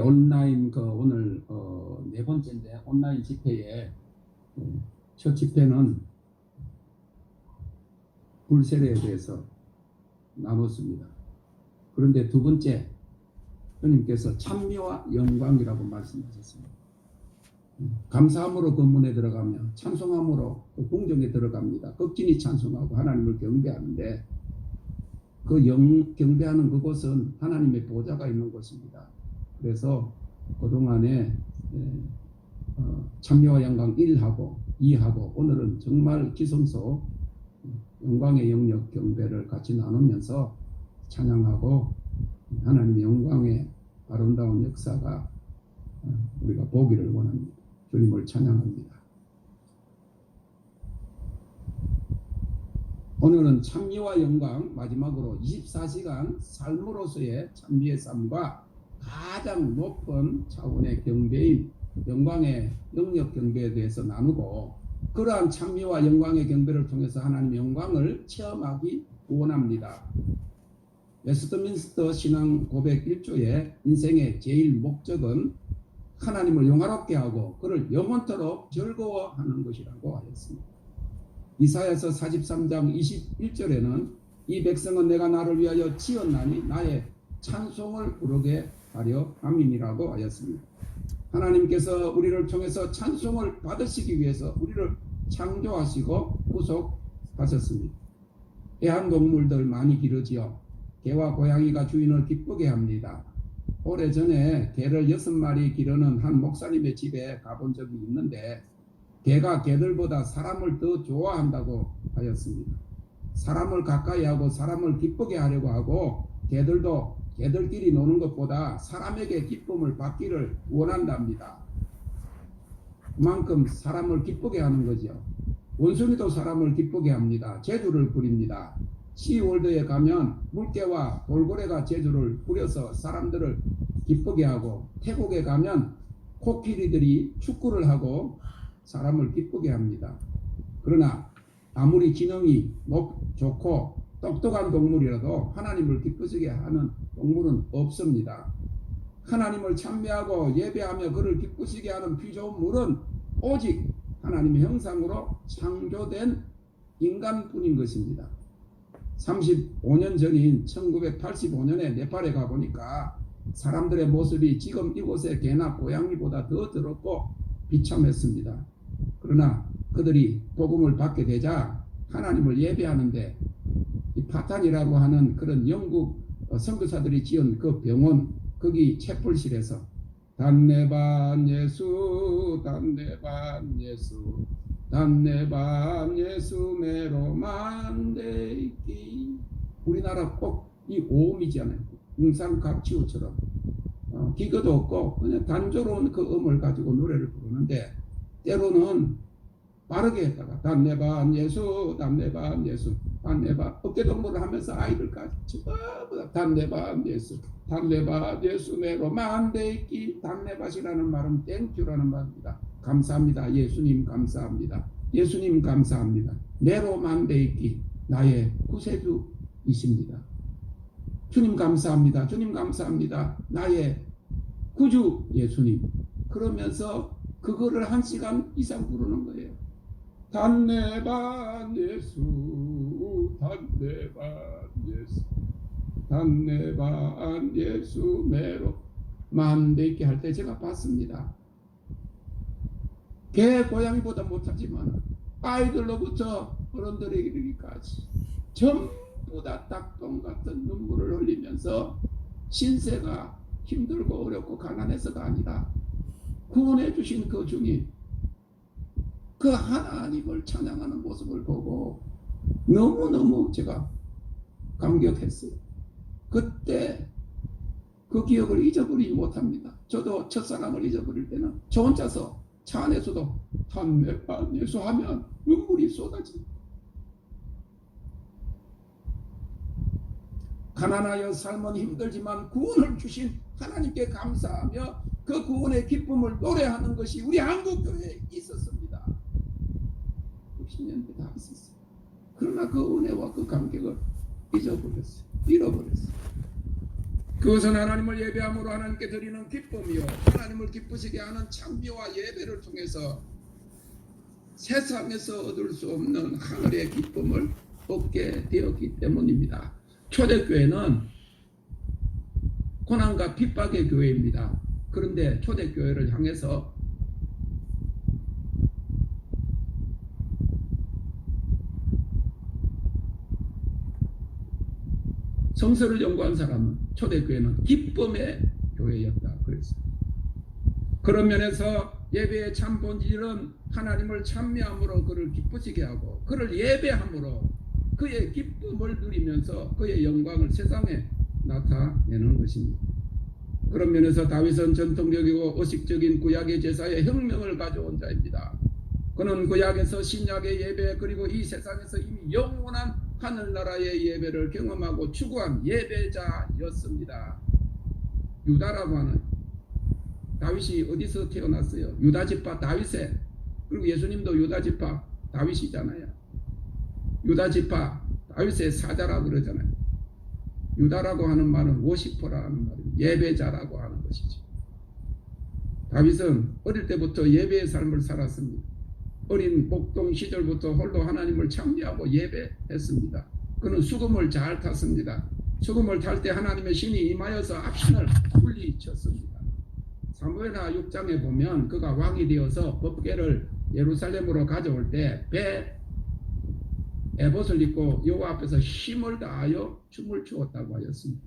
온라인 오늘 네 번째인데 온라인 집회의 첫 집회는 불세례에 대해서 나눴습니다. 그런데 두 번째 주님께서 찬미와 영광이라고 말씀하셨습니다. 감사함으로 건문에 들어가면 찬송함으로 궁정에 들어갑니다. 극진히 찬송하고 하나님을 경배하는데 그 경배하는 그곳은 하나님의 보좌가 있는 곳입니다. 그래서 그동안에 찬미와 영광 1하고 2하고 오늘은 정말 기성소 영광의 영역 경배를 같이 나누면서 찬양하고 하나님의 영광의 아름다운 역사가 우리가 보기를 원합니다. 주님을 찬양합니다. 오늘은 찬미와 영광 마지막으로 24시간 삶으로서의 찬미의 삶과 가장 높은 차원의 경배인 영광의 영역 경배에 대해서 나누고 그러한 찬미와 영광의 경배를 통해서 하나님의 영광을 체험하기 원합니다. 웨스트민스터 신앙 고백 1조의 인생의 제일 목적은 하나님을 영화롭게 하고 그를 영원토록 즐거워하는 것이라고 하였습니다. 이사야서 43장 21절에는 이 백성은 내가 나를 위하여 지었나니 나의 찬송을 부르게 하려 함이니라고 하였습니다. 하나님께서 우리를 통해서 찬송을 받으시기 위해서 우리를 창조하시고 구속하셨습니다. 애완동물들 많이 기르지요. 개와 고양이가 주인을 기쁘게 합니다. 오래전에 개를 6마리 기르는 한 목사님의 집에 가본 적이 있는데 개가 개들보다 사람을 더 좋아한다고 하였습니다. 사람을 가까이 하고 사람을 기쁘게 하려고 하고 개들도 개들끼리 노는 것보다 사람에게 기쁨을 받기를 원한답니다. 그만큼 사람을 기쁘게 하는 거죠. 원숭이도 사람을 기쁘게 합니다. 재주를 부립니다. 시월드에 가면 물개와 돌고래가 재주를 부려서 사람들을 기쁘게 하고 태국에 가면 코끼리들이 축구를 하고 사람을 기쁘게 합니다. 그러나 아무리 지능이 좋고 똑똑한 동물이라도 하나님을 기쁘시게 하는 동물은 없습니다. 하나님을 찬미하고 예배하며 그를 기쁘시게 하는 피조물은 오직 하나님의 형상으로 창조된 인간뿐인 것입니다. 35년 전인 1985년에 네팔에 가보니까 사람들의 모습이 지금 이곳의 개나 고양이보다 더 더럽고 비참했습니다. 그러나 그들이 복음을 받게 되자 하나님을 예배하는데 이 파탄이라고 하는 그런 영국 선교사들이 지은 그 병원 거기 채플실에서 단내반 예수 단내반 예수 단내반 예수 메로만 데있기 우리나라 꼭 이 오음이잖아요. 웅산각지우처럼 기교도 없고 그냥 단조로운 그 음을 가지고 노래를 부르는데 때로는 빠르게 했다가 단내반 예수 단내반 예수 단내반 어깨동무를 하면서 아이들까지 전부 다 단내반 예수 단내반 예수 메로만 데있기 단내밭이라는 말은 땡큐라는 말입니다. 감사합니다. 예수님 감사합니다. 예수님 감사합니다. 메로만 데있기 나의 구세주이십니다. 주님 감사합니다. 주님 감사합니다. 나의 구주 예수님. 그러면서 그거를 1시간 이상 부르는 거예요. 단내반 예수 단내반 예수 단내반 예수 메로 만데있게 할 때 제가 봤습니다. 개 고양이보다 못하지만 아이들로부터 어른들에 이르기까지 전부 다 닭똥 같은 눈물을 흘리면서 신세가 힘들고 어렵고 가난해서가 아니라 구원해 주신 그 주님 그 하나님을 찬양하는 모습을 보고 너무너무 제가 감격했어요. 그때 그 기억을 잊어버리지 못합니다. 저도 첫사랑을 잊어버릴 때는 저 혼자서 차 안에서도 단내반 예수 하면 눈물이 쏟아집니다. 가난하여 삶은 힘들지만 구원을 주신 하나님께 감사하며 그 구원의 기쁨을 노래하는 것이 우리 한국교회에 있었습니다. 60년대 다 있었어요. 그러나 그 은혜와 그 감격을 잊어버렸어요. 잃어버렸어요. 그것은 하나님을 예배함으로 하나님께 드리는 기쁨이요 하나님을 기쁘시게 하는 찬미와 예배를 통해서 세상에서 얻을 수 없는 하늘의 기쁨을 얻게 되었기 때문입니다. 초대교회는 고난과 핍박의 교회입니다. 그런데 초대교회를 향해서 성서를 연구한 사람은 초대교회는 기쁨의 교회였다 그랬습니다. 그런 면에서 예배의 참 본질은 하나님을 찬미함으로 그를 기쁘시게 하고 그를 예배함으로 그의 기쁨을 누리면서 그의 영광을 세상에 나타내는 것입니다. 그런 면에서 다윗은 전통적이고 의식적인 구약의 제사의 혁명을 가져온 자입니다. 그는 구약에서 신약의 예배 그리고 이 세상에서 이미 영원한 하늘나라의 예배를 경험하고 추구한 예배자였습니다. 유다라고 하는 다윗이 어디서 태어났어요? 유다지파 다윗에. 그리고 예수님도 유다지파 다윗이잖아요. 유다지파 다윗의 사자라고 그러잖아요. 유다라고 하는 말은 워시퍼라는 말입니다. 예배자라고 하는 것이죠. 다윗은 어릴 때부터 예배의 삶을 살았습니다. 어린 목동 시절부터 홀로 하나님을 찬미하고 예배했습니다. 그는 수금을 잘 탔습니다. 수금을 탈 때 하나님의 신이 임하여서 악신을 물리쳤습니다. 사무엘하 6장에 보면 그가 왕이 되어서 법궤를 예루살렘으로 가져올 때 배 에봇을 입고 여호와 앞에서 힘을 다하여 춤을 추었다고 하였습니다.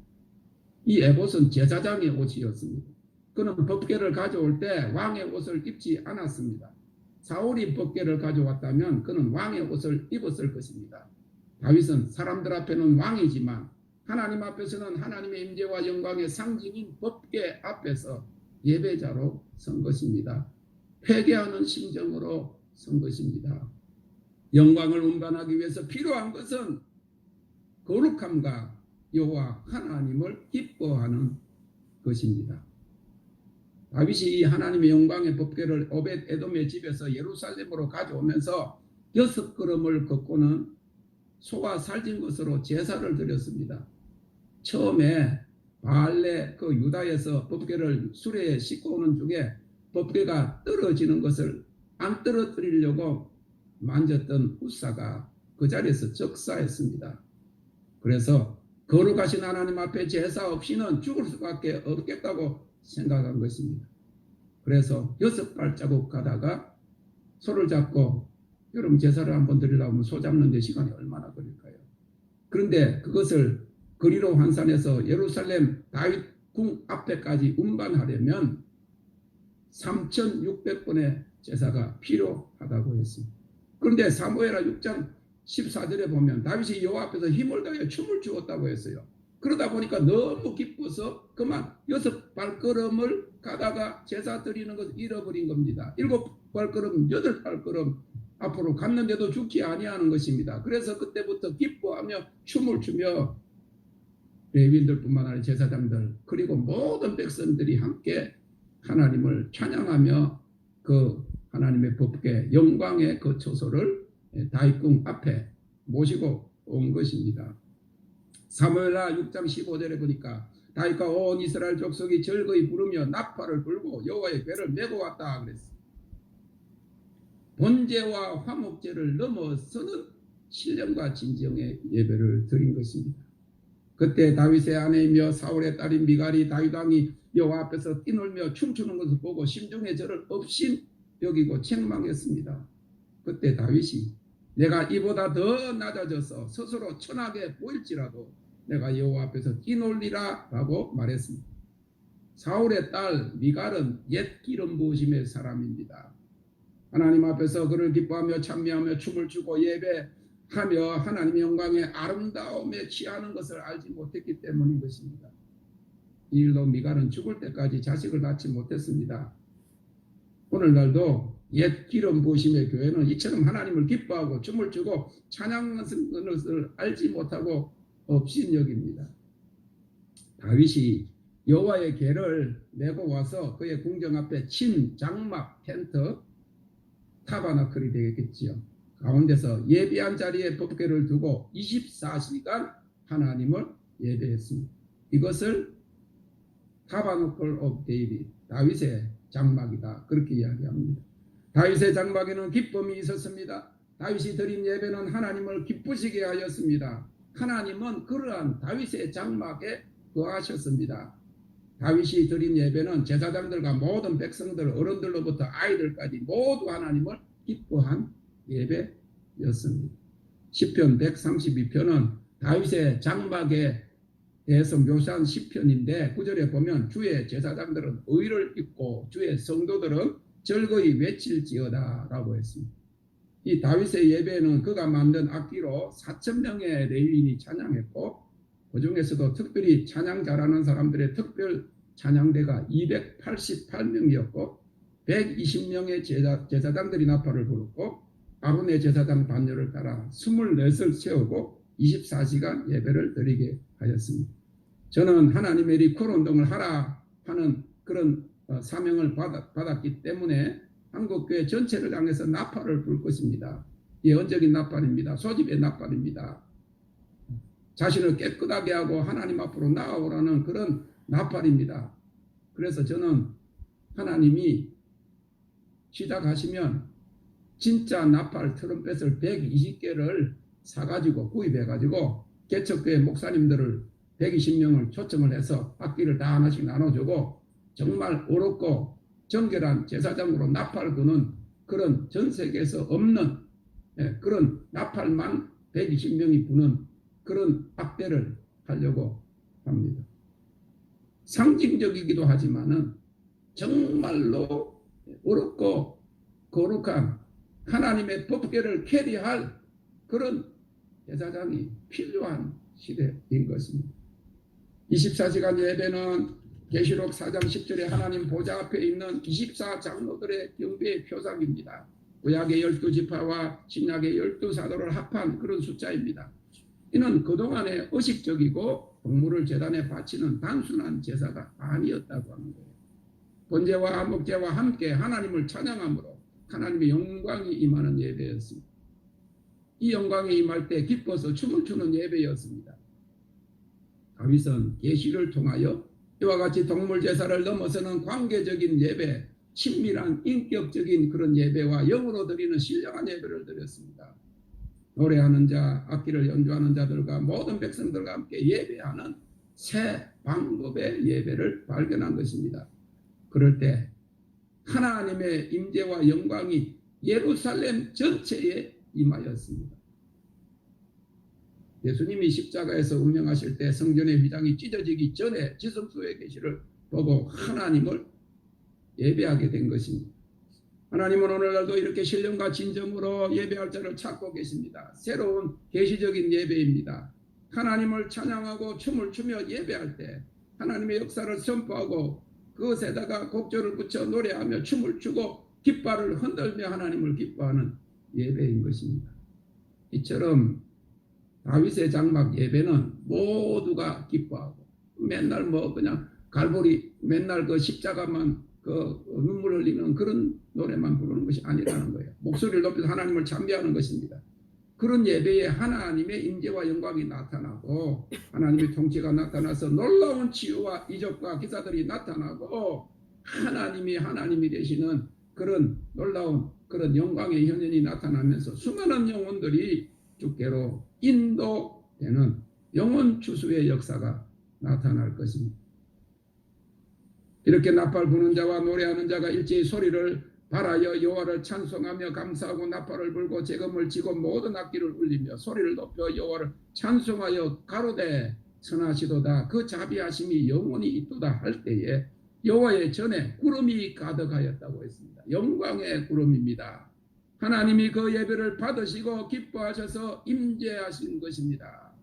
이 에봇은 제사장의 옷이었습니다. 그는 법궤를 가져올 때 왕의 옷을 입지 않았습니다. 사울이 법궤를 가져왔다면 그는 왕의 옷을 입었을 것입니다. 다윗은 사람들 앞에는 왕이지만 하나님 앞에서는 하나님의 임재와 영광의 상징인 법궤 앞에서 예배자로 선 것입니다. 회개하는 심정으로 선 것입니다. 영광을 운반하기 위해서 필요한 것은 거룩함과 여호와 하나님을 기뻐하는 것입니다. 다윗이 이 하나님의 영광의 법궤를 오벳 에돔의 집에서 예루살렘으로 가져오면서 6걸음을 걷고는 소가 살진 것으로 제사를 드렸습니다. 처음에 바알레 그 유다에서 법궤를 수레에 싣고 오는 중에 법궤가 떨어지는 것을 안 떨어뜨리려고 만졌던 우사가 그 자리에서 적사했습니다. 그래서 거룩하신 하나님 앞에 제사 없이는 죽을 수밖에 없겠다고 생각한 것입니다. 그래서 6발자국 가다가 소를 잡고 여러분 제사를 한번 드리려면 소 잡는 데 시간이 얼마나 걸릴까요? 그런데 그것을 거리로 환산해서 예루살렘 다윗 궁 앞에까지 운반하려면 3,600번의 제사가 필요하다고 했습니다. 그런데 사무엘하 6장 14절에 보면 다윗이 여호와 앞에서 힘을 다해 춤을 추었다고 했어요. 그러다 보니까 너무 기뻐서 그만 6발걸음을 가다가 제사 드리는 것을 잃어버린 겁니다. 7발걸음, 8발걸음 앞으로 갔는데도 죽지 아니하는 것입니다. 그래서 그때부터 기뻐하며 춤을 추며 레위인들뿐만 아니라 제사장들 그리고 모든 백성들이 함께 하나님을 찬양하며 그 하나님의 법궤 영광의 그 처소를 다윗궁 앞에 모시고 온 것입니다. 사무엘하 6장 15절에 보니까 다윗과 온 이스라엘 족속이 즐거이 부르며 나팔을 불고 여호와의 궤를 메고 왔다 그랬어요. 번제와 화목제를 넘어서는 신령과 진정의 예배를 드린 것입니다. 그때 다윗의 아내이며 사울의 딸인 미갈이 다윗 왕이 여호와 앞에서 뛰놀며 춤추는 것을 보고 심중에 저를 업신 여기고 책망했습니다. 그때 다윗이 내가 이보다 더 낮아져서 스스로 천하게 보일지라도 내가 여호와 앞에서 뛰놀리라 라고 말했습니다. 사울의 딸 미갈은 옛 기름 부으심의 사람입니다. 하나님 앞에서 그를 기뻐하며 찬미하며 춤을 추고 예배하며 하나님의 영광의 아름다움에 취하는 것을 알지 못했기 때문인 것입니다. 이 일로 미갈은 죽을 때까지 자식을 낳지 못했습니다. 오늘날도 옛 기름 부으심의 교회는 이처럼 하나님을 기뻐하고 춤을 추고 찬양하는 것을 알지 못하고 업신여깁니다. 다윗이 여호와의 궤를 메고 와서 그의 궁정 앞에 친 장막 텐트 타바나클이 되겠지요. 가운데서 예비한 자리에 법궤를 두고 24시간 하나님을 예배했습니다. 이것을 타바노클 오브 데이빗, 다윗의 장막이다. 그렇게 이야기합니다. 다윗의 장막에는 기쁨이 있었습니다. 다윗이 드린 예배는 하나님을 기쁘시게 하였습니다. 하나님은 그러한 다윗의 장막에 거하셨습니다. 다윗이 드린 예배는 제사장들과 모든 백성들, 어른들로부터 아이들까지 모두 하나님을 기뻐한 예배였습니다. 시편 132편은 다윗의 장막에 대해서 묘사한 시편인데 9절에 보면 주의 제사장들은 의를 입고 주의 성도들은 즐거이 외칠지어다 라고 했습니다. 이 다윗의 예배는 그가 만든 악기로 4,000명의 레위인이 찬양했고 그 중에서도 특별히 찬양 잘하는 사람들의 특별 찬양대가 288명이었고 120명의 제사장들이 나팔을 불었고 아론의 제사장 반열을 따라 24을 세우고 24시간 예배를 드리게 하였습니다. 저는 하나님의 리콜 운동을 하라 하는 그런 사명을 받았기 때문에 한국교회 전체를 향해서 나팔을 불 것입니다. 예언적인 나팔입니다. 소집의 나팔입니다. 자신을 깨끗하게 하고 하나님 앞으로 나아오라는 그런 나팔입니다. 그래서 저는 하나님이 시작하시면 진짜 나팔 트럼펫을 120개를 사가지고 구입해가지고 개척교회 목사님들을 120명을 초청을 해서 악기를 다 하나씩 나눠주고 정말 어렵고 정결한 제사장으로 나팔을 부는 그런 전 세계에서 없는 그런 나팔만 120명이 부는 그런 악대를 하려고 합니다. 상징적이기도 하지만은 정말로 어렵고 거룩한 하나님의 법궤를 캐리할 그런 제사장이 필요한 시대인 것입니다. 24시간 예배는 계시록 4장 10절에 하나님 보좌 앞에 있는 24장로들의 경배의 표상입니다. 구약의 12지파와 신약의 12사도를 합한 그런 숫자입니다. 이는 그동안의 의식적이고 동물을 제단에 바치는 단순한 제사가 아니었다고 하는 거예요. 번제와 한목제와 함께 하나님을 찬양함으로 하나님의 영광이 임하는 예배였습니다. 이 영광이 임할 때 기뻐서 춤을 추는 예배였습니다. 다윗은 계시를 통하여 이와 같이 동물 제사를 넘어서는 관계적인 예배, 친밀한 인격적인 그런 예배와 영으로 드리는 신령한 예배를 드렸습니다. 노래하는 자, 악기를 연주하는 자들과 모든 백성들과 함께 예배하는 새 방법의 예배를 발견한 것입니다. 그럴 때 하나님의 임재와 영광이 예루살렘 전체에 임하였습니다. 예수님이 십자가에서 운명하실 때 성전의 휘장이 찢어지기 전에 지성소에 계시를 보고 하나님을 예배하게 된 것입니다. 하나님은 오늘날도 이렇게 신령과 진정으로 예배할 자를 찾고 계십니다. 새로운 계시적인 예배입니다. 하나님을 찬양하고 춤을 추며 예배할 때 하나님의 역사를 선포하고 그것에다가 곡절을 붙여 노래하며 춤을 추고 깃발을 흔들며 하나님을 기뻐하는 예배인 것입니다. 이처럼 다윗의 장막 예배는 모두가 기뻐하고 맨날 그냥 갈보리 맨날 그 십자가만 그 눈물 흘리는 그런 노래만 부르는 것이 아니라는 거예요. 목소리를 높여서 하나님을 찬미하는 것입니다. 그런 예배에 하나님의 임재와 영광이 나타나고 하나님의 통치가 나타나서 놀라운 치유와 이적과 기사들이 나타나고 하나님이 되시는 그런 놀라운 그런 영광의 현현이 나타나면서 수많은 영혼들이 주께로 인도되는 영혼 추수의 역사가 나타날 것입니다. 이렇게 나팔 부는 자와 노래하는 자가 일제히 소리를 발하여 여호와를 찬송하며 감사하고 나팔을 불고 재금을 치고 모든 악기를 울리며 소리를 높여 여호와를 찬송하여 가로되 선하시도다 그 자비하심이 영원히 있도다 할 때에 여호와의 전에 구름이 가득하였다고 했습니다. 영광의 구름입니다. 하나님이 그 예배를 받으시고 기뻐하셔서 임재하신 것입니다.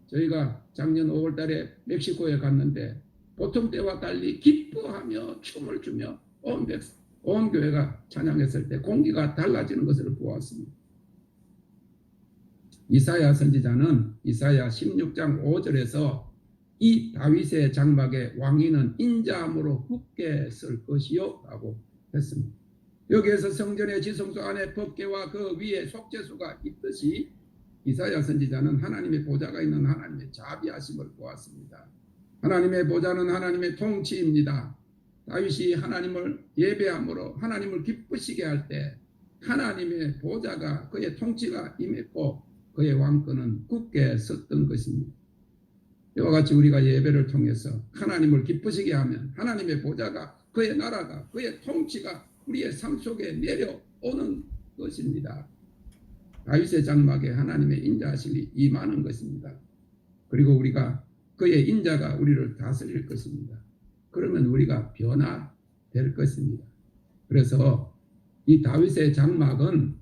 저희가 작년 5월 달에 멕시코에 갔는데 보통 때와 달리 기뻐하며 춤을 추며 온 교회가 찬양했을 때 공기가 달라지는 것을 보았습니다. 이사야 선지자는 이사야 16장 5절에서 이 다윗의 장막에 왕위는 인자함으로 굳게 설 것이요 라고 했습니다. 여기에서 성전의 지성소 안에 법궤와 그 위에 속죄수가 있듯이 이사야 선지자는 하나님의 보좌가 있는 하나님의 자비하심을 보았습니다. 하나님의 보좌는 하나님의 통치입니다. 다윗이 하나님을 예배함으로 하나님을 기쁘시게 할 때 하나님의 보좌가 그의 통치가 임했고 그의 왕권은 굳게 섰던 것입니다. 이와 같이 우리가 예배를 통해서 하나님을 기쁘시게 하면 하나님의 보좌가 그의 나라가 그의 통치가 우리의 삶 속에 내려오는 것입니다. 다윗의 장막에 하나님의 인자하심이 임하는 것입니다. 그리고 우리가 그의 인자가 우리를 다스릴 것입니다. 그러면 우리가 변화될 것입니다. 그래서 이 다윗의 장막은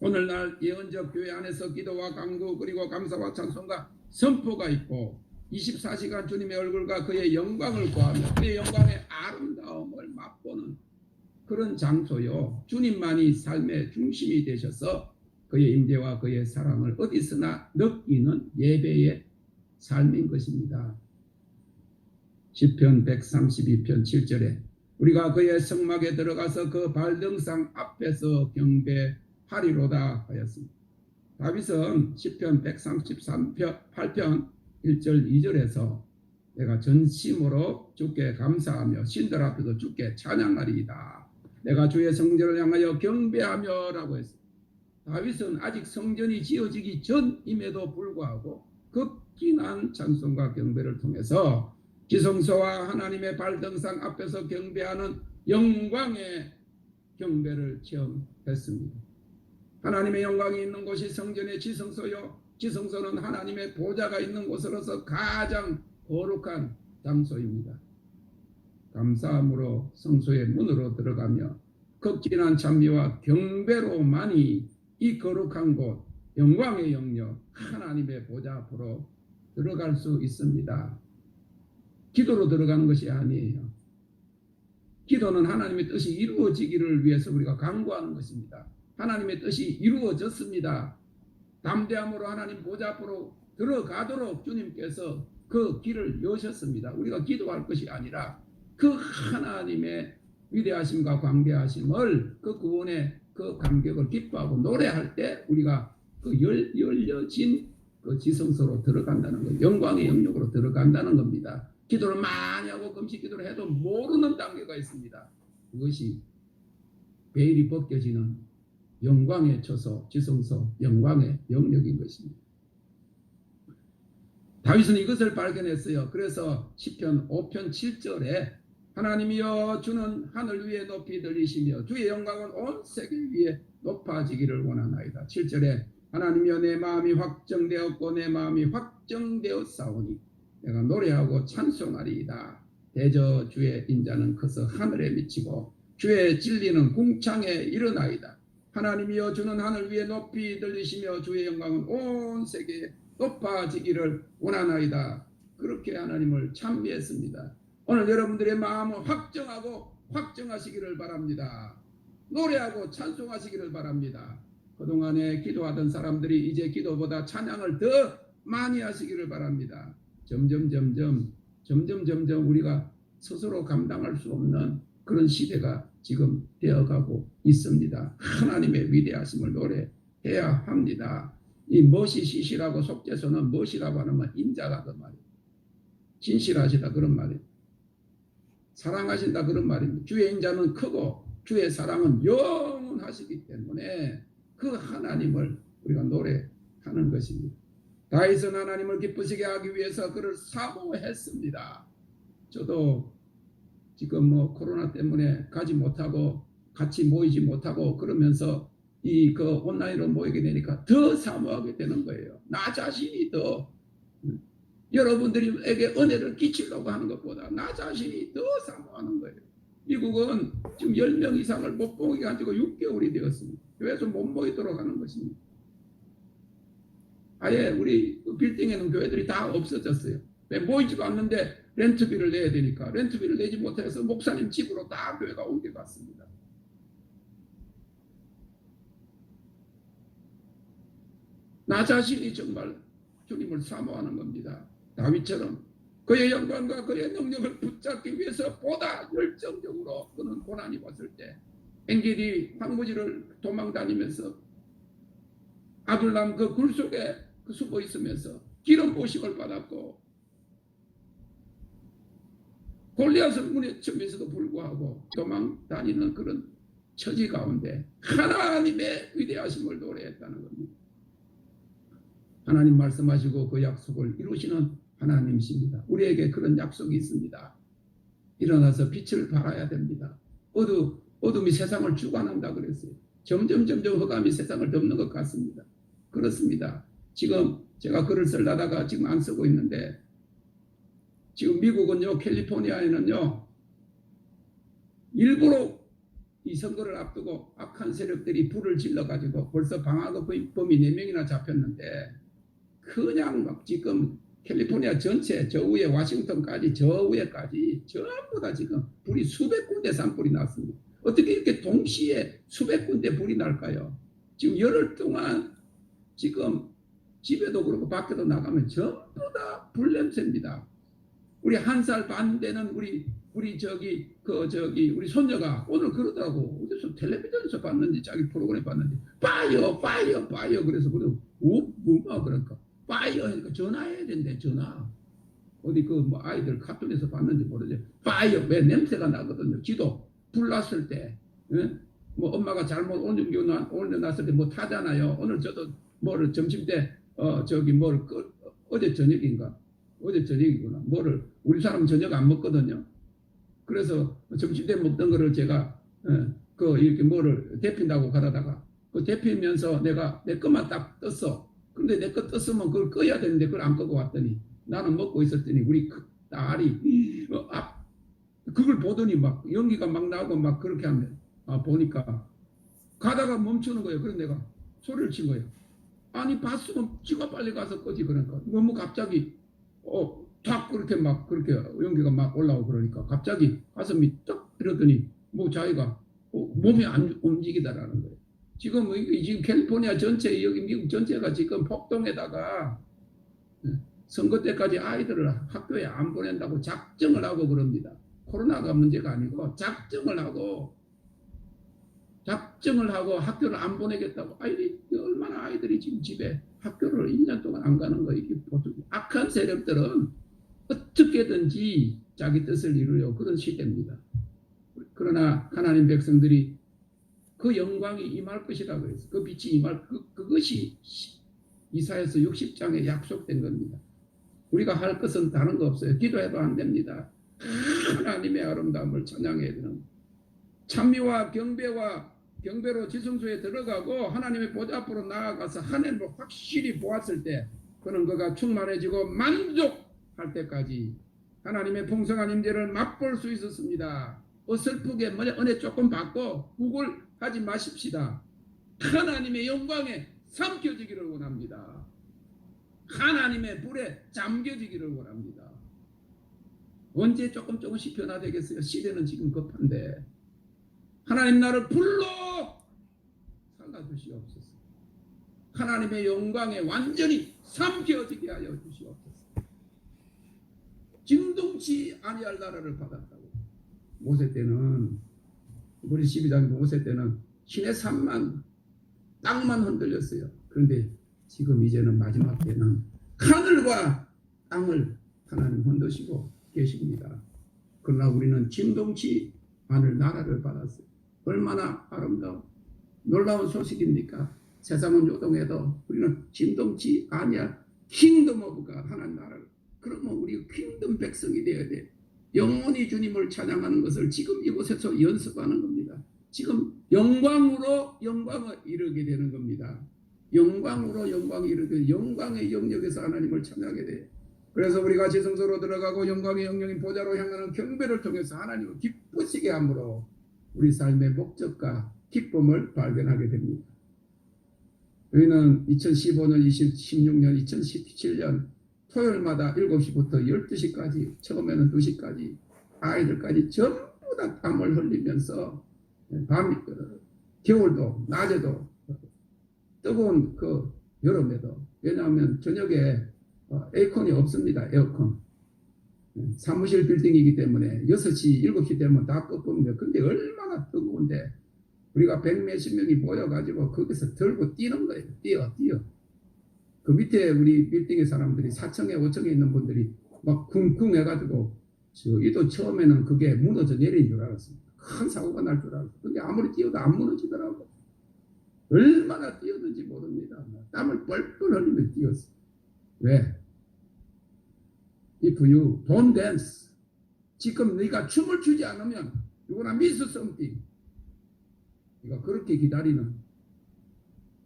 오늘날 예언적 교회 안에서 기도와 강구 그리고 감사와 찬송과 선포가 있고 24시간 주님의 얼굴과 그의 영광을 구하며 그의 영광의 아름다움을 맛보는 그런 장소요. 주님만이 삶의 중심이 되셔서 그의 임재와 그의 사랑을 어디서나 느끼는 예배의 삶인 것입니다. 시편 132편 7절에 우리가 그의 성막에 들어가서 그 발등상 앞에서 경배하리로다 하였습니다. 다윗은 시편 133편 8편 1절 2절에서 내가 전심으로 주께 감사하며 신들 앞에서 주께 찬양하리이다. 내가 주의 성전을 향하여 경배하며 라고 했습니다. 다윗은 아직 성전이 지어지기 전임에도 불구하고 극진한 찬송과 경배를 통해서 지성소와 하나님의 발등상 앞에서 경배하는 영광의 경배를 체험했습니다. 하나님의 영광이 있는 곳이 성전의 지성소요. 지성소는 하나님의 보좌가 있는 곳으로서 가장 거룩한 장소입니다. 감사함으로 성소의 문으로 들어가며 극진한 찬미와 경배로만이 이 거룩한 곳 영광의 영역 하나님의 보좌 앞으로 들어갈 수 있습니다. 기도로 들어가는 것이 아니에요. 기도는 하나님의 뜻이 이루어지기를 위해서 우리가 간구하는 것입니다. 하나님의 뜻이 이루어졌습니다. 담대함으로 하나님 보좌 앞으로 들어가도록 주님께서 그 길을 여셨습니다. 우리가 기도할 것이 아니라 그 하나님의 위대하심과 광대하심을 그 구원의 그 감격을 기뻐하고 노래할 때 우리가 그 열려진 그 지성소로 들어간다는 것, 영광의 영역으로 들어간다는 겁니다. 기도를 많이 하고 금식 기도를 해도 모르는 단계가 있습니다. 그것이 베일이 벗겨지는 영광의 처소, 지성소, 영광의 영역인 것입니다. 다윗은 이것을 발견했어요. 그래서 시편 5편 7절에 하나님이여 주는 하늘 위에 높이 들리시며 주의 영광은 온 세계 위에 높아지기를 원하나이다. 7절에 하나님이여 내 마음이 확정되었고 내 마음이 확정되었사오니 내가 노래하고 찬송하리이다. 대저 주의 인자는 커서 하늘에 미치고 주의 진리는 궁창에 일어나이다. 하나님이여 주는 하늘 위에 높이 들리시며 주의 영광은 온 세계에 높아지기를 원하나이다. 그렇게 하나님을 찬미했습니다. 오늘 여러분들의 마음을 확정하고 확정하시기를 바랍니다. 노래하고 찬송하시기를 바랍니다. 그동안에 기도하던 사람들이 이제 기도보다 찬양을 더 많이 하시기를 바랍니다. 점점 우리가 스스로 감당할 수 없는 그런 시대가 지금 되어가고 있습니다. 하나님의 위대하심을 노래해야 합니다. 이 멋이시시라고 속죄서는 멋이라고 하는 인자가 그 말이에요. 진실하시다 그런 말이에요. 사랑하신다 그런 말입니다. 주의 인자는 크고 주의 사랑은 영원하시기 때문에 그 하나님을 우리가 노래하는 것입니다. 다윗은 하나님을 기쁘시게 하기 위해서 그를 사모했습니다. 저도 지금 코로나 때문에 가지 못하고 같이 모이지 못하고 그러면서 그 온라인으로 모이게 되니까 더 사모하게 되는 거예요. 나 자신이 더 여러분들에게 은혜를 끼치려고 하는 것보다 나 자신이 더 사모하는 거예요. 미국은 지금 10명 이상을 못 모이게 가지고 6개월이 되었습니다. 교회에서 못 모이도록 하는 것입니다. 아예 우리 빌딩에는 교회들이 다 없어졌어요. 왜 모이지도 않는데 렌트비를 내야 되니까 렌트비를 내지 못해서 목사님 집으로 다 교회가 옮겨갔습니다. 나 자신이 정말 주님을 사모하는 겁니다. 다윗처럼 그의 영광과 그의 능력을 붙잡기 위해서 보다 열정적으로 그는 고난이 왔을 때 엔겔이 황무지를 도망다니면서 아둘람 그 굴 속에 숨어 있으면서 기름 부으심을 받았고 골리앗을 무너뜨리면서도 불구하고 도망 다니는 그런 처지 가운데 하나님의 위대하심을 노래했다는 겁니다. 하나님 말씀하시고 그 약속을 이루시는 하나님이십니다. 우리에게 그런 약속이 있습니다. 일어나서 빛을 발하야 됩니다. 어둠이 세상을 주관한다 그랬어요. 점점 흑암이 세상을 덮는 것 같습니다. 그렇습니다. 지금 제가 글을 쓰려다가 지금 안 쓰고 있는데, 지금 미국은요, 캘리포니아에는요, 일부러 이 선거를 앞두고 악한 세력들이 불을 질러가지고 벌써 방화범이 4명이나 잡혔는데, 그냥 막 지금 캘리포니아 전체 저 위에 와싱턴까지 저 위에까지 전부 다 지금 불이 수백 군데 산불이 났습니다. 어떻게 이렇게 동시에 수백 군데 불이 날까요? 지금 열흘 동안 지금 집에도 그렇고 밖에도 나가면 전부 다 불냄새입니다. 우리 1살 반 되는 우리 우리 손녀가 오늘 그러더라고. 어디서 텔레비전에서 봤는지 자기 프로그램 봤는지 파이어 그래서 뭐가 그럴까? 파이어 하니까 전화해야 된대. 전화. 어디 뭐 아이들 카툰에서 봤는지 모르지. 파이어 왜 냄새가 나거든요. 지도 불 났을 때, 뭐 엄마가 잘못 올려놨을 때 뭐 타잖아요. 오늘 저도 뭐를 점심 때 어제 저녁인가? 어제 저녁이구나. 우리 사람 저녁 안 먹거든요. 그래서 점심 때 먹던 거를 제가 이렇게 데핀다고 가다가 그 데피면서 내가 내 것만 딱 떴어. 근데 내 거 떴으면 그걸 꺼야 되는데 그걸 안 끄고 왔더니 나는 먹고 있었더니 우리 딸이 그걸 보더니 막 연기가 막 나오고 막 그렇게 하면 보니까 가다가 멈추는 거예요. 그래서 내가 소리를 친 거예요. 아니 봤으면 지가 빨리 가서 꺼지. 그러니까 너무 갑자기 탁 그렇게 연기가 막 올라오고 그러니까 갑자기 가슴이 딱 이러더니 뭐 자기가 몸이 안 움직이다라는 거예요. 지금 캘리포니아 전체, 여기 미국 전체가 지금 폭동에다가 선거 때까지 아이들을 학교에 안 보낸다고 작정을 하고 그럽니다. 코로나가 문제가 아니고 작정을 하고 학교를 안 보내겠다고. 얼마나 아이들이 지금 집에 학교를 1년 동안 안 가는 거예요. 악한 세력들은 어떻게든지 자기 뜻을 이루려고 그런 시대입니다. 그러나 하나님 백성들이 그 영광이 임할 것이라고 해서 그 빛이 그것이 이사야서 60장에 약속된 겁니다. 우리가 할 것은 다른 거 없어요. 기도해도 안 됩니다. 하나님의 아름다움을 찬양해야 되는 찬미와 경배로 지성소에 들어가고 하나님의 보좌 앞으로 나아가서 하나님을 확실히 보았을 때 그는 그가 충만해지고 만족할 때까지 하나님의 풍성한 임재를 맛볼 수 있었습니다. 어설프게 은혜 조금 받고 구걸하지 마십시다. 하나님의 영광에 삼켜지기를 원합니다. 하나님의 불에 잠겨지기를 원합니다. 언제 조금씩 변화되겠어요? 시대는 지금 급한데 하나님 나를 불러 살려주시옵소서. 하나님의 영광에 완전히 삼켜지게 하여 주시옵소서. 진동치 아니할 나라를 받았다고. 모세 때는 우리 12장 모세 때는 신의 산만 땅만 흔들렸어요. 그런데 지금 이제는 마지막 때는 하늘과 땅을 하나님 흔드시고 계십니다. 그러나 우리는 진동치 않을 나라를 받았어요. 얼마나 아름다운 놀라운 소식입니까? 세상은 요동해도 우리는 진동치 아니할 킹덤 오브 갓 하나님 나라를. 그러면 우리 킹덤 백성이 되어야 돼. 영원히 주님을 찬양하는 것을 지금 이곳에서 연습하는 겁니다. 지금 영광으로 영광을 이루게 되는 겁니다. 영광으로 영광이 이루게 영광의 영역에서 하나님을 찬양하게 돼요. 그래서 우리가 지성소로 들어가고 영광의 영역인 보좌로 향하는 경배를 통해서 하나님을 기쁘시게 함으로 우리 삶의 목적과 기쁨을 발견하게 됩니다. 저희는 2015년, 2016년, 2017년 토요일마다 7시부터 12시까지 처음에는 2시까지 아이들까지 전부 다 땀을 흘리면서 겨울도 낮에도 뜨거운 그 여름에도 왜냐하면 저녁에 에어컨이 없습니다. 에어컨 사무실 빌딩이기 때문에 6시 7시 되면 다 꺼봅니다. 근데 얼마나 뜨거운데 우리가 100몇십 명이 모여가지고 거기서 들고 뛰는 거예요. 뛰어 그 밑에 우리 빌딩의 사람들이 4층에 5층에 있는 분들이 막 쿵쿵 해가지고 저희도 처음에는 그게 무너져 내린 줄 알았습니다. 큰 사고가 날 줄 알았어요. 근데 아무리 뛰어도 안 무너지더라고요. 얼마나 뛰었는지 모릅니다. 땀을 뻘뻘 흘리며 뛰었어요. 왜? If you don't dance, 지금 네가 춤을 추지 않으면 you're gonna miss something. 네가 그렇게 기다리는,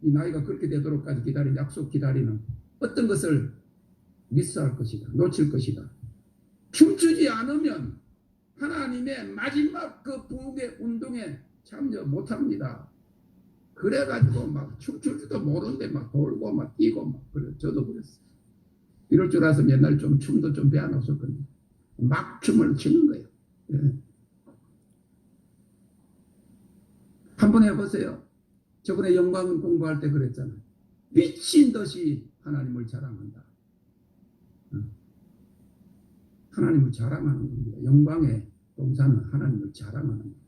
이 나이가 그렇게 되도록까지 기다리는, 약속 기다리는 어떤 것을 미스할 것이다. 놓칠 것이다. 춤추지 않으면 하나님의 마지막 그 부흥의 운동에 참여 못합니다. 그래가지고 막 춤출 줄도 모르는데 막 돌고 막 뛰고 막 그래. 저도 그랬어요. 이럴 줄 알았으면 옛날 좀 춤도 좀 배워놨을 건데 막 춤을 추는 거예요. 예. 한번 해보세요. 저번에 영광 공부할 때 그랬잖아요. 미친 듯이 하나님을 자랑한다. 하나님을 자랑하는 겁니다. 영광의 동사는 하나님을 자랑하는 겁니다.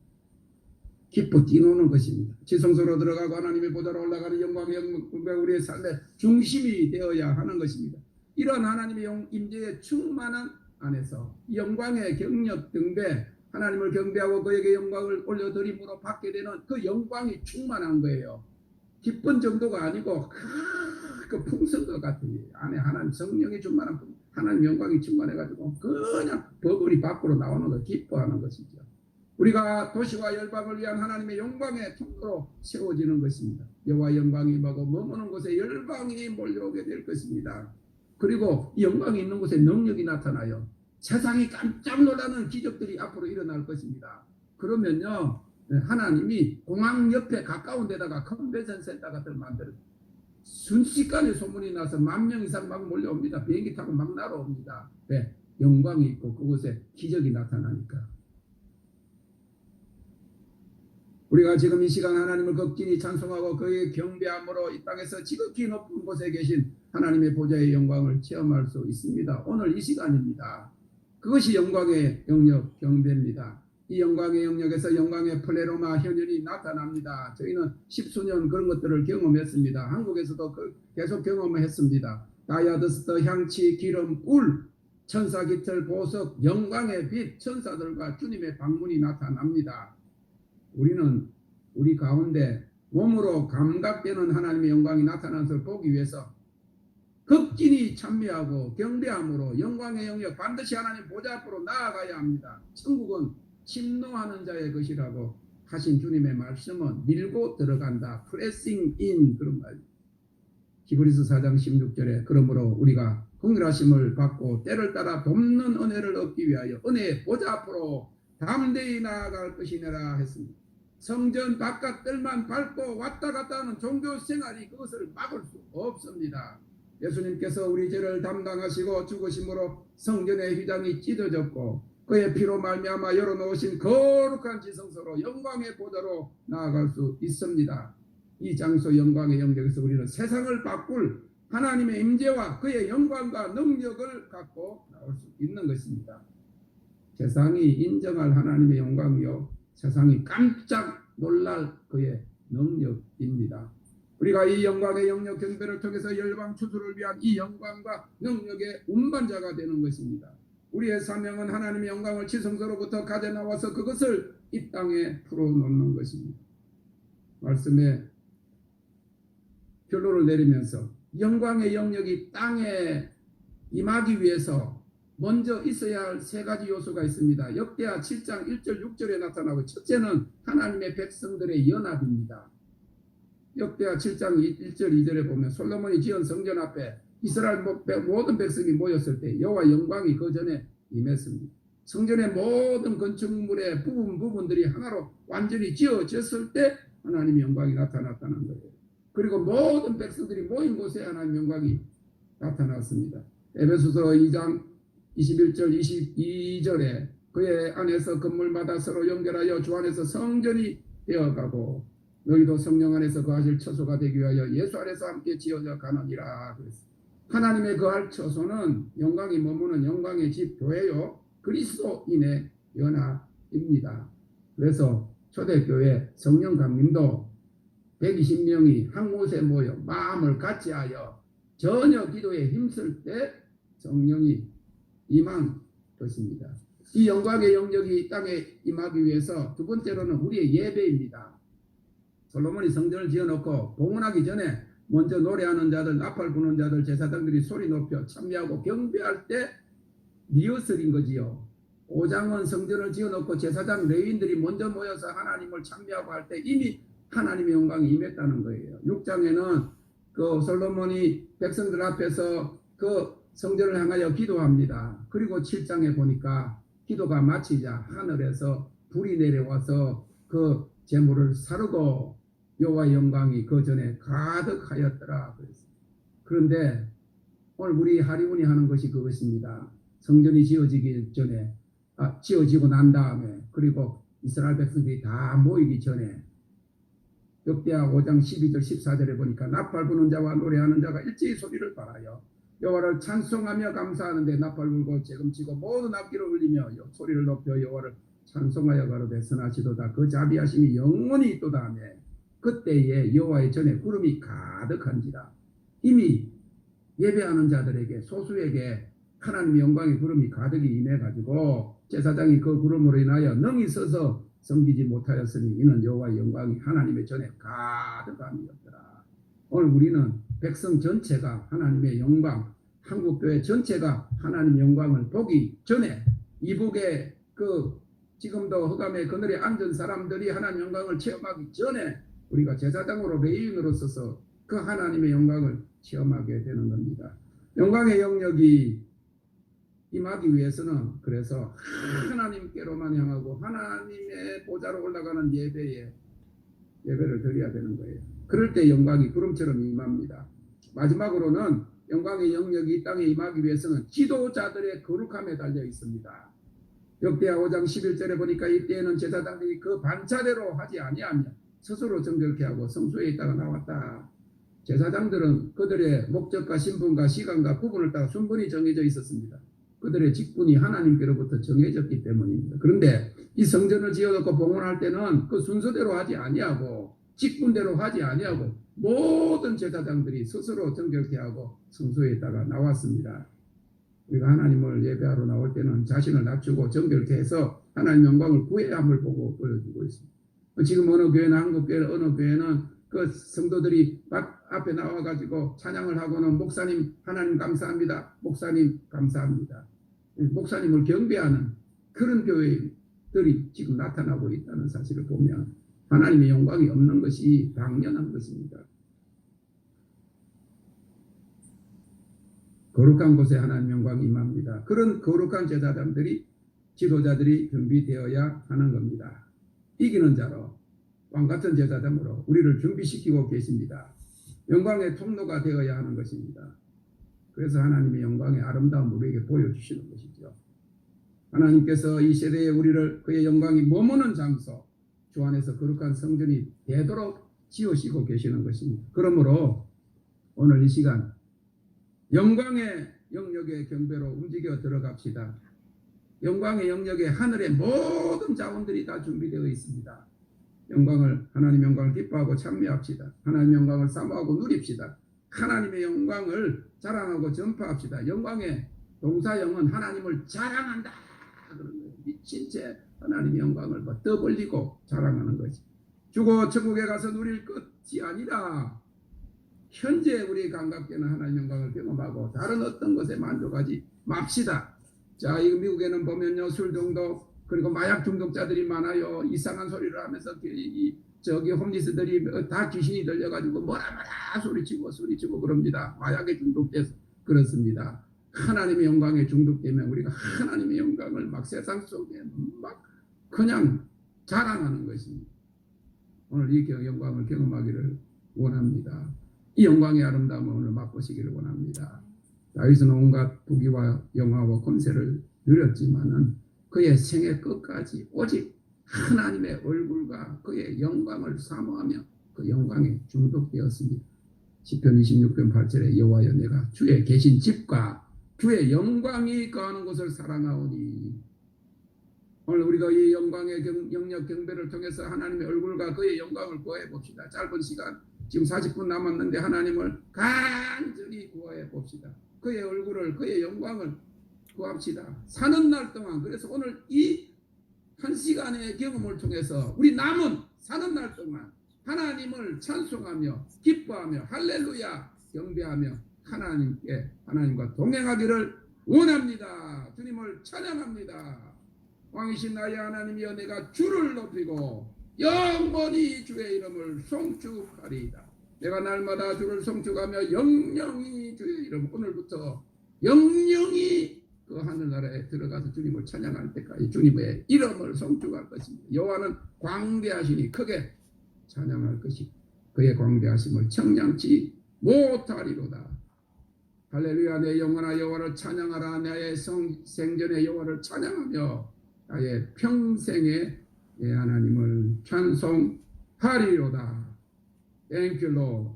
기뻐 뛰노는 것입니다. 지성소로 들어가고 하나님의 보좌로 올라가는 영광의 영광 우리의 삶의 중심이 되어야 하는 것입니다. 이런 하나님의 임재에 충만한 안에서 영광의 경력 등배 하나님을 경배하고 그에게 영광을 올려드림으로 받게 되는 그 영광이 충만한 거예요. 기쁜 정도가 아니고 그 풍성과 같은 안에 하나님 성령이 충만한 하나님 영광이 충만해가지고 그냥 버블이 밖으로 나오는 걸 기뻐하는 것이죠. 우리가 도시와 열방을 위한 하나님의 영광의 통로로 세워지는 것입니다. 여호와 영광이 임하고 머무는 곳에 열방이 몰려오게 될 것입니다. 그리고 이 영광이 있는 곳에 능력이 나타나요. 세상이 깜짝 놀라는 기적들이 앞으로 일어날 것입니다. 그러면요 하나님이 공항 옆에 가까운 데다가 컨벤션 센터 같은 걸 만들어요. 순식간에 소문이 나서 10,000명 이상 막 몰려옵니다. 비행기 타고 막 날아옵니다. 왜? 영광이 있고 그곳에 기적이 나타나니까. 우리가 지금 이 시간 하나님을 극진히 찬송하고 그의 경배함으로 이 땅에서 지극히 높은 곳에 계신 하나님의 보좌의 영광을 체험할 수 있습니다. 오늘 이 시간입니다. 그것이 영광의 영역 경배입니다. 이 영광의 영역에서 영광의 플레로마 현현이 나타납니다. 저희는 10수년 그런 것들을 경험했습니다. 한국에서도 계속 경험했습니다. 다이아드스트, 향치, 기름, 꿀, 천사 깃털, 보석, 영광의 빛, 천사들과 주님의 방문이 나타납니다. 우리는 우리 가운데 몸으로 감각되는 하나님의 영광이 나타나는 것을 보기 위해서 극진히 찬미하고 경배함으로 영광의 영역 반드시 하나님 보좌 앞으로 나아가야 합니다. 천국은 침노하는 자의 것이라고 하신 주님의 말씀은 밀고 들어간다. 프레싱 인 그런 말. 히브리서 4장 16절에 그러므로 우리가 긍휼하심을 받고 때를 따라 돕는 은혜를 얻기 위하여 은혜의 보좌 앞으로 담대히 나아갈 것이니라 했습니다. 성전 바깥 뜰만 밟고 왔다 갔다 하는 종교 생활이 그것을 막을 수 없습니다. 예수님께서 우리 죄를 담당하시고 죽으심으로 성전의 휘장이 찢어졌고 그의 피로 말미암아 열어놓으신 거룩한 지성소로 영광의 보좌로 나아갈 수 있습니다. 이 장소 영광의 영역에서 우리는 세상을 바꿀 하나님의 임재와 그의 영광과 능력을 갖고 나올 수 있는 것입니다. 세상이 인정할 하나님의 영광이요 세상이 깜짝 놀랄 그의 능력입니다. 우리가 이 영광의 영역 경배를 통해서 열방 추수를 위한 이 영광과 능력의 운반자가 되는 것입니다. 우리의 사명은 하나님의 영광을 지성소로부터 가져 나와서 그것을 이 땅에 풀어놓는 것입니다. 말씀에 결론을 내리면서 영광의 영역이 땅에 임하기 위해서 먼저 있어야 할 세 가지 요소가 있습니다. 역대하 7장 1절 6절에 나타나고 첫째는 하나님의 백성들의 연합입니다. 역대하 7장 1절 2절에 보면 솔로몬이 지은 성전 앞에 이스라엘 모든 백성이 모였을 때 여호와 영광이 그 전에 임했습니다. 성전의 모든 건축물의 부분들이 하나로 완전히 지어졌을 때 하나님의 영광이 나타났다는 거예요. 그리고 모든 백성들이 모인 곳에 하나님의 영광이 나타났습니다. 에베소서 2장 21절 22절에 그의 안에서 건물마다 서로 연결하여 주 안에서 성전이 되어가고 너희도 성령 안에서 거하실 처소가 되기 위하여 예수 안에서 함께 지어져 가느니라 그랬습니다. 하나님의 거할 처소는 영광이 머무는 영광의 집 교회요 그리스도인의 연합입니다. 그래서 초대교회 성령 강림도 120명이 한 곳에 모여 마음을 같이하여 전혀 기도에 힘쓸 때 성령이 임한 것입니다. 이 영광의 영역이 이 땅에 임하기 위해서 두 번째로는 우리의 예배입니다. 솔로몬이 성전을 지어놓고 봉헌하기 전에 먼저 노래하는 자들, 나팔 부는 자들, 제사장들이 소리 높여 참여하고 경배할 때 리허설인 거지요. 5장은 성전을 지어놓고 제사장 레위인들이 먼저 모여서 하나님을 찬미하고 할 때 이미 하나님의 영광이 임했다는 거예요. 6장에는 그 솔로몬이 백성들 앞에서 그 성전을 향하여 기도합니다. 그리고 7장에 보니까 기도가 마치자 하늘에서 불이 내려와서 그 제물을 사르고 여호와의 영광이 그 전에 가득하였더라. 그런데 오늘 우리 하리문이 하는 것이 그것입니다. 성전이 지어지기 전에 지어지고 난 다음에 그리고 이스라엘 백성들이 다 모이기 전에 역대하 5장 12절 14절에 보니까 나팔 부는 자와 노래하는 자가 일제히 소리를 발하여 여호와를 찬송하며 감사하는데 나팔 불고 재금치고 모든 악기를 울리며 소리를 높여 여호와를 찬송하여 가로되 선하시도다. 그 자비하심이 영원히 있도다 하며 그때에 여호와의 전에 구름이 가득한지라. 이미 예배하는 자들에게 소수에게 하나님의 영광의 구름이 가득히 임해가지고 제사장이 그 구름으로 인하여 능히 서서 섬기지 못하였으니 이는 여호와의 영광이 하나님의 전에 가득함이었더라. 오늘 우리는 백성 전체가 하나님의 영광, 한국교회 전체가 하나님의 영광을 보기 전에 이북의 그 지금도 흑암의 그늘에 앉은 사람들이 하나님의 영광을 체험하기 전에 우리가 제사장으로 레위인으로 서서 그 하나님의 영광을 체험하게 되는 겁니다. 영광의 영역이 임하기 위해서는 그래서 하나님께로만 향하고 하나님의 보좌로 올라가는 예배를 드려야 되는 거예요. 그럴 때 영광이 구름처럼 임합니다. 마지막으로는 영광의 영역이 이 땅에 임하기 위해서는 지도자들의 거룩함에 달려 있습니다. 역대하 5장 11절에 보니까 이때에는 제사장들이 그 반차대로 하지 아니하며 스스로 정결케 하고 성소에 있다가 나왔다. 제사장들은 그들의 목적과 신분과 시간과 구분을 따라 순분히 정해져 있었습니다. 그들의 직분이 하나님께로부터 정해졌기 때문입니다. 그런데 이 성전을 지어놓고 봉헌할 때는 그 순서대로 하지 아니하고 직분대로 하지 아니하고 모든 제사장들이 스스로 정결케 하고 성소에 있다가 나왔습니다. 우리가 하나님을 예배하러 나올 때는 자신을 낮추고 정결케 해서 하나님 영광을 구해야 함을 보고 보여주고 있습니다. 지금 어느 교회나 한국교회 어느 교회는 그 성도들이 앞에 나와가지고 찬양을 하고는 목사님 하나님 감사합니다. 목사님 감사합니다. 목사님을 경배하는 그런 교회들이 지금 나타나고 있다는 사실을 보면 하나님의 영광이 없는 것이 당연한 것입니다. 거룩한 곳에 하나님 영광이 임합니다. 그런 거룩한 제사장들이 지도자들이 준비되어야 하는 겁니다. 이기는 자로 왕같은 제사장으로 우리를 준비시키고 계십니다. 영광의 통로가 되어야 하는 것입니다. 그래서 하나님의 영광의 아름다움 우리에게 보여주시는 것이죠. 하나님께서 이 시대에 우리를 그의 영광이 머무는 장소 주 안에서 거룩한 성전이 되도록 지으시고 계시는 것입니다. 그러므로 오늘 이 시간 영광의 영역의 경배로 움직여 들어갑시다. 영광의 영역에 하늘의 모든 자원들이 다 준비되어 있습니다. 하나님의 영광을 기뻐하고 찬미합시다. 하나님의 영광을 사모하고 누립시다. 하나님의 영광을 자랑하고 전파합시다. 영광의 동사형은 하나님을 자랑한다. 미친 채 하나님의 영광을 떠벌리고 자랑하는 것이 죽어 천국에 가서 누릴 것이 아니라 현재 우리 감각계는 하나님의 영광을 경험하고 다른 어떤 것에 만족하지 맙시다. 자, 이 미국에는 보면요 술 중독 그리고 마약 중독자들이 많아요. 이상한 소리를 하면서 저기 홈리스들이 다 귀신이 들려가지고 뭐라 소리치고 그럽니다. 마약에 중독돼서 그렇습니다. 하나님의 영광에 중독되면 우리가 하나님의 영광을 막 세상 속에 막 그냥 자랑하는 것입니다. 오늘 이 영광을 경험하기를 원합니다. 이 영광의 아름다움을 오늘 맛보시기를 원합니다. 다윗은 온갖 부귀와 영화와 권세를 누렸지만은 그의 생애 끝까지 오직 하나님의 얼굴과 그의 영광을 사모하며 그 영광에 중독되었습니다. 시편 26편 8절에 여호와여 내가 주의 계신 집과 주의 영광이 거하는 곳을 사랑하오니. 오늘 우리가 이 영광의 영역 경배를 통해서 하나님의 얼굴과 그의 영광을 구해 봅시다. 짧은 시간 지금 40분 남았는데 하나님을 간절히 구해 봅시다. 그의 얼굴을 그의 영광을 구합시다. 사는 날 동안. 그래서 오늘 이 한 시간의 경험을 통해서 우리 남은 사는 날 동안 하나님을 찬송하며 기뻐하며 할렐루야 경배하며 하나님과 동행하기를 원합니다. 주님을 찬양합니다. 왕이신 나의 하나님이여 내가 주를 높이고 영원히 주의 이름을 송축하리이다. 내가 날마다 주를 송축하며 영영이 주의 이름 오늘부터 영영이 그 하늘나라에 들어가서 주님을 찬양할 때까지 주님의 이름을 송축할 것입니다. 여호와는 광대하시니 크게 찬양할 것이 그의 광대하심을 청량치 못하리로다. 할렐루야. 내 영혼아 여호와를 찬양하라. 나의 생전의 여호와를 찬양하며 나의 평생에 내 하나님을 찬송하리로다. Thank you, Lord.